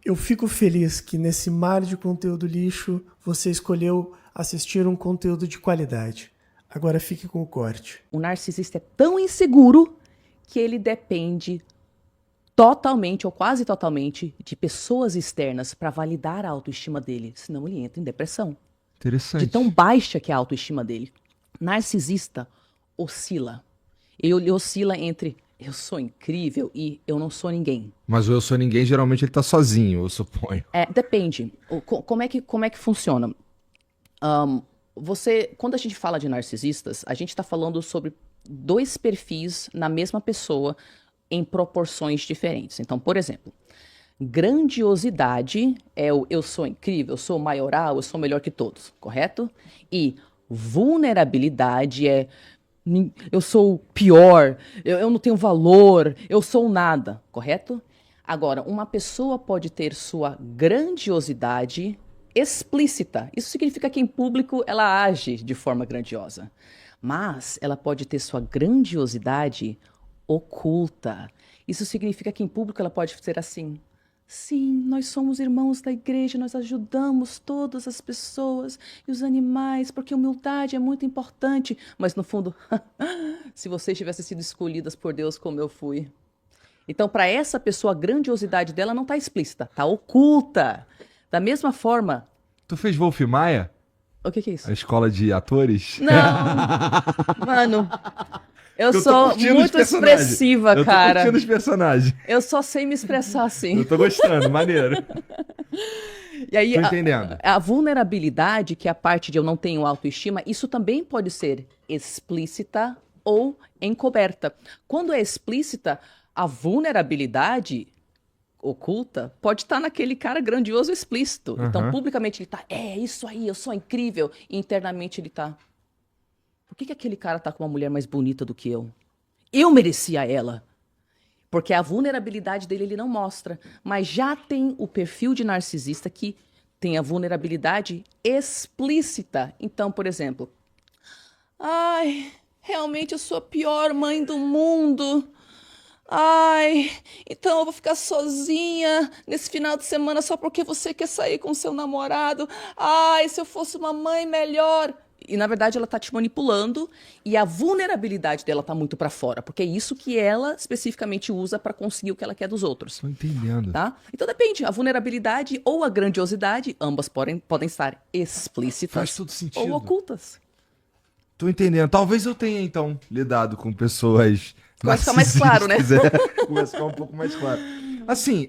Eu fico feliz que nesse mar de conteúdo lixo você escolheu assistir um conteúdo de qualidade. Agora fique com o corte. O narcisista é tão inseguro que ele depende totalmente ou quase totalmente de pessoas externas para validar a autoestima dele, senão ele entra em depressão. De tão Interessante. baixa que é a autoestima dele. Narcisista oscila. Ele oscila entre eu sou incrível e eu não sou ninguém. Mas o Eu Sou Ninguém, geralmente ele tá sozinho, eu suponho. Depende. Como é que funciona? Quando a gente fala de narcisistas, a gente está falando sobre dois perfis na mesma pessoa em proporções diferentes. Então, por exemplo, grandiosidade é o eu sou incrível, eu sou maioral, eu sou melhor que todos, correto? E vulnerabilidade é eu sou o pior, eu não tenho valor, eu sou nada, correto? Agora, uma pessoa pode ter sua grandiosidade explícita. Isso significa que em público ela age de forma grandiosa. Mas ela pode ter sua grandiosidade oculta. Isso significa que em público ela pode ser assim. Sim, nós somos irmãos da igreja, nós ajudamos todas as pessoas e os animais, porque humildade é muito importante. Mas no fundo, se vocês tivessem sido escolhidas por Deus como eu fui. Então, para essa pessoa, a grandiosidade dela não está explícita, está oculta. Da mesma forma. Tu fez Wolf Maia? O que é isso? A escola de atores? Não, mano. Eu tô sou curtindo os muito personagens. expressiva, Eu tô cara. curtindo os personagens. Eu só sei me expressar assim. Eu tô gostando, maneiro. E aí, Tô entendendo. a vulnerabilidade, que é a parte de eu não tenho autoestima, isso também pode ser explícita ou encoberta. Quando é explícita, a vulnerabilidade oculta pode estar naquele cara grandioso explícito. Então, publicamente ele tá, isso aí, eu sou incrível. E internamente ele tá, por que aquele cara tá com uma mulher mais bonita do que eu? Eu merecia ela. Porque a vulnerabilidade dele ele não mostra. Mas já tem o perfil de narcisista que tem a vulnerabilidade explícita. Então, por exemplo, ai, realmente eu sou a pior mãe do mundo. Ai, então eu vou ficar sozinha nesse final de semana só porque você quer sair com seu namorado. Ai, se eu fosse uma mãe melhor. E na verdade ela tá te manipulando e a vulnerabilidade dela tá muito pra fora, porque é isso que ela especificamente usa pra conseguir o que ela quer dos outros. Tô entendendo. Tá? Então depende, a vulnerabilidade ou a grandiosidade, ambas podem estar explícitas Faz todo sentido. ou ocultas. Tô entendendo. Talvez eu tenha, então, lidado com pessoas Começa a ficar mais claro, né? Começa a ficar um pouco mais claro. Assim,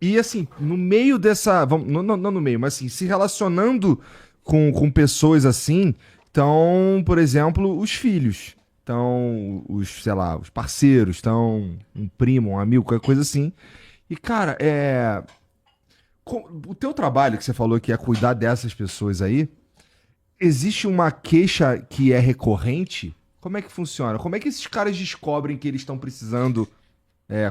E assim, no meio dessa... Não no meio, mas assim, se relacionando com pessoas assim, então, por exemplo, os filhos. Então, sei lá, os parceiros, então, um primo, um amigo, qualquer coisa assim. E, cara, o teu trabalho que você falou que é cuidar dessas pessoas aí, existe uma queixa que é recorrente? Como é que funciona? Como é que esses caras descobrem que eles estão precisando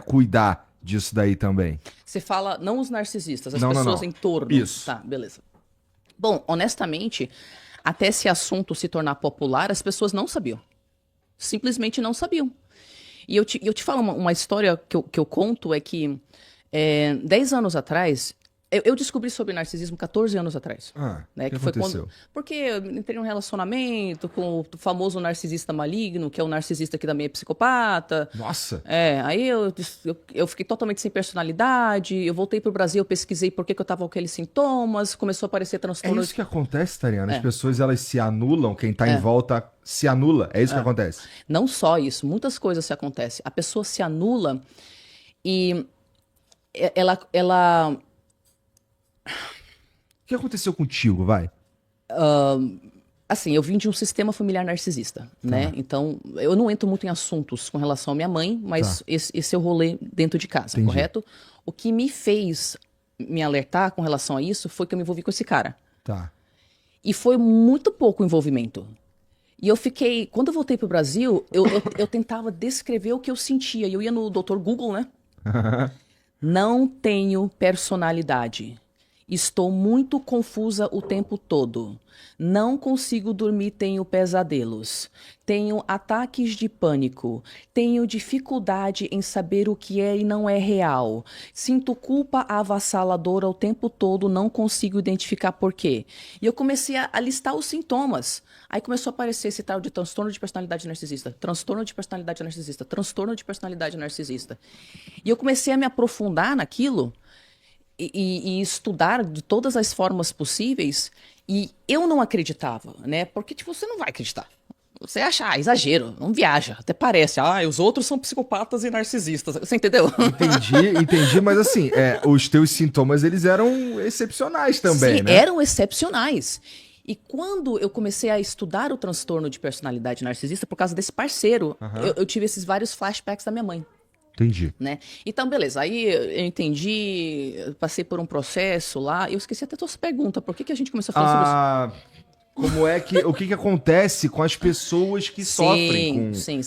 cuidar disso daí também? Você fala, não os narcisistas, as Não, pessoas não. em torno. Isso. Tá, beleza. Bom, honestamente, até esse assunto se tornar popular, as pessoas não sabiam. Simplesmente não sabiam. E eu te falo uma história que eu conto, é que 10 anos atrás, eu descobri sobre narcisismo 14 anos atrás. O que foi aconteceu? Porque eu entrei num relacionamento com o famoso narcisista maligno, que é o narcisista que também é psicopata. Nossa! Aí eu fiquei totalmente sem personalidade, eu voltei pro Brasil, eu pesquisei por que eu tava com aqueles sintomas, começou a aparecer É transtorno... isso que acontece, Tariana. As pessoas, elas se anulam, quem tá em volta se anula. É isso que acontece. Não só isso, muitas coisas se acontecem. A pessoa se anula e ela O que aconteceu contigo, vai? assim, eu vim de um sistema familiar narcisista, né? Então, eu não entro muito em assuntos com relação à minha mãe, mas esse é o rolê dentro de casa, Entendi. correto? O que me fez me alertar com relação a isso foi que eu me envolvi com esse cara. Tá. E foi muito pouco envolvimento. E eu fiquei... Quando eu voltei pro Brasil, eu tentava descrever o que eu sentia. E eu ia no Dr. Google, né? Não tenho personalidade. Estou muito confusa o tempo todo. Não consigo dormir, tenho pesadelos. Tenho ataques de pânico. Tenho dificuldade em saber o que é e não é real. Sinto culpa avassaladora o tempo todo, não consigo identificar por quê. E eu comecei a listar os sintomas. Aí começou a aparecer esse tal de transtorno de personalidade narcisista, transtorno de personalidade narcisista, transtorno de personalidade narcisista. E eu comecei a me aprofundar naquilo e estudar de todas as formas possíveis, e eu não acreditava, né? Porque, tipo, você não vai acreditar. Você acha, exagero, não viaja. Até parece, os outros são psicopatas e narcisistas. Você entendeu? Entendi, mas assim, os teus sintomas, eles eram excepcionais também, Sim, né? eram excepcionais. E quando eu comecei a estudar o transtorno de personalidade narcisista, por causa desse parceiro, eu tive esses vários flashbacks da minha mãe. Entendi. Né? Então, beleza. Aí eu entendi, passei por um processo lá. Eu esqueci até a tua pergunta. Por que a gente começou a falar sobre isso? Como é que... O que acontece com as pessoas que sofrem com... Sim.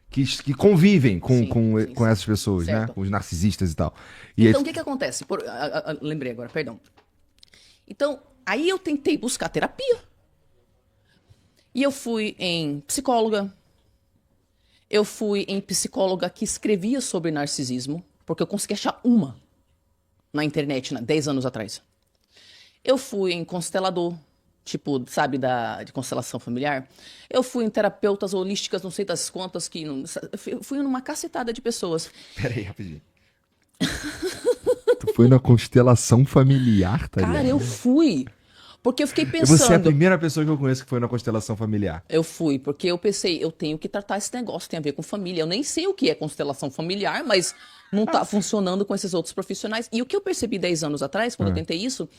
Que convivem Sim. com essas pessoas, Certo. né? Com os narcisistas e tal. E Então, o que acontece? Lembrei agora, perdão. Então, aí eu tentei buscar terapia. E eu fui em psicóloga. Eu fui em psicóloga que escrevia sobre narcisismo, porque eu consegui achar uma na internet, 10 anos atrás. Eu fui em constelador, tipo, sabe, de constelação familiar. Eu fui em terapeutas holísticas, não sei das quantas, eu fui numa cacetada de pessoas. Peraí, rapidinho. Tu foi na constelação familiar, tá ligado? Cara, eu fui. Porque eu fiquei pensando... Você é a primeira pessoa que eu conheço que foi na constelação familiar. Eu fui, porque eu pensei, eu tenho que tratar esse negócio, tem a ver com família. Eu nem sei o que é constelação familiar, mas não tá funcionando com esses outros profissionais. E o que eu percebi 10 anos atrás, quando eu tentei isso,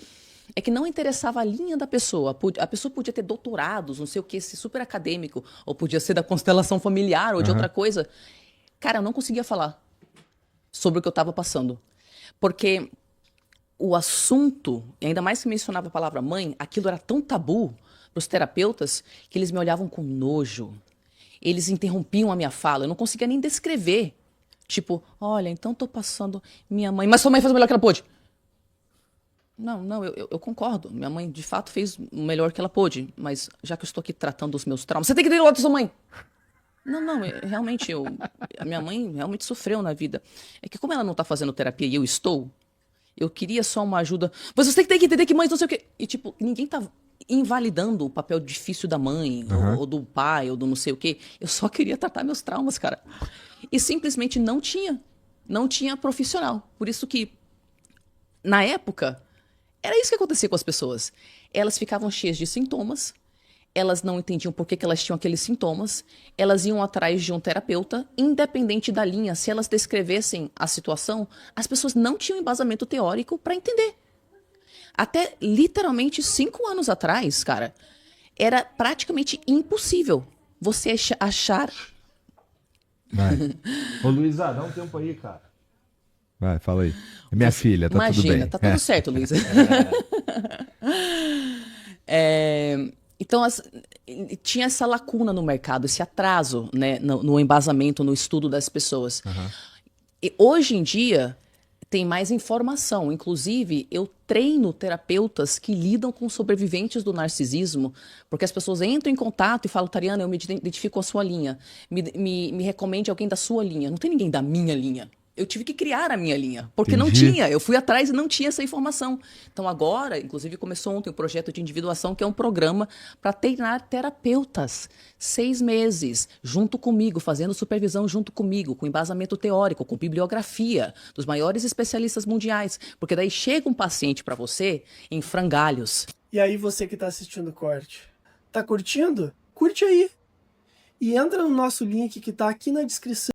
é que não interessava a linha da pessoa. A pessoa podia ter doutorados, não sei o que, ser super acadêmico, ou podia ser da constelação familiar, ou de outra coisa. Cara, eu não conseguia falar sobre o que eu tava passando. Porque o assunto, e ainda mais que mencionava a palavra mãe, aquilo era tão tabu para os terapeutas que eles me olhavam com nojo. Eles interrompiam a minha fala, eu não conseguia nem descrever. Tipo, olha, então tô passando minha mãe, mas sua mãe fez o melhor que ela pôde. Não, eu concordo. Minha mãe, de fato, fez o melhor que ela pôde, mas já que eu estou aqui tratando dos meus traumas, você tem que ter o lado da sua mãe. Realmente, a minha mãe realmente sofreu na vida. É que como ela não tá fazendo terapia e eu estou, eu queria só uma ajuda. Mas você tem que entender que mães não sei o quê. E, tipo, ninguém tá invalidando o papel difícil da mãe, ou do pai, ou do não sei o quê. Eu só queria tratar meus traumas, cara. E simplesmente não tinha. Não tinha profissional. Por isso que, na época, era isso que acontecia com as pessoas. Elas ficavam cheias de sintomas. Elas não entendiam por que elas tinham aqueles sintomas. Elas iam atrás de um terapeuta, independente da linha. Se elas descrevessem a situação, as pessoas não tinham embasamento teórico para entender. Até literalmente 5 anos atrás, cara, era praticamente impossível você achar... Vai. Ô, Luísa, dá um tempo aí, cara. Vai, fala aí. É minha filha, tá tudo bem. Imagina, tá tudo certo, Luísa. Então, tinha essa lacuna no mercado, esse atraso, né, no embasamento, no estudo das pessoas. E hoje em dia, tem mais informação. Inclusive, eu treino terapeutas que lidam com sobreviventes do narcisismo, porque as pessoas entram em contato e falam, Tariana, eu me identifico com a sua linha. Me recomende alguém da sua linha. Não tem ninguém da minha linha. Eu tive que criar a minha linha, porque não tinha. Eu fui atrás e não tinha essa informação. Então agora, inclusive começou ontem o projeto de individuação, que é um programa para treinar terapeutas. 6 meses, junto comigo, fazendo supervisão junto comigo, com embasamento teórico, com bibliografia dos maiores especialistas mundiais. Porque daí chega um paciente para você em frangalhos. E aí você que tá assistindo o corte, tá curtindo? Curte aí. E entra no nosso link que tá aqui na descrição.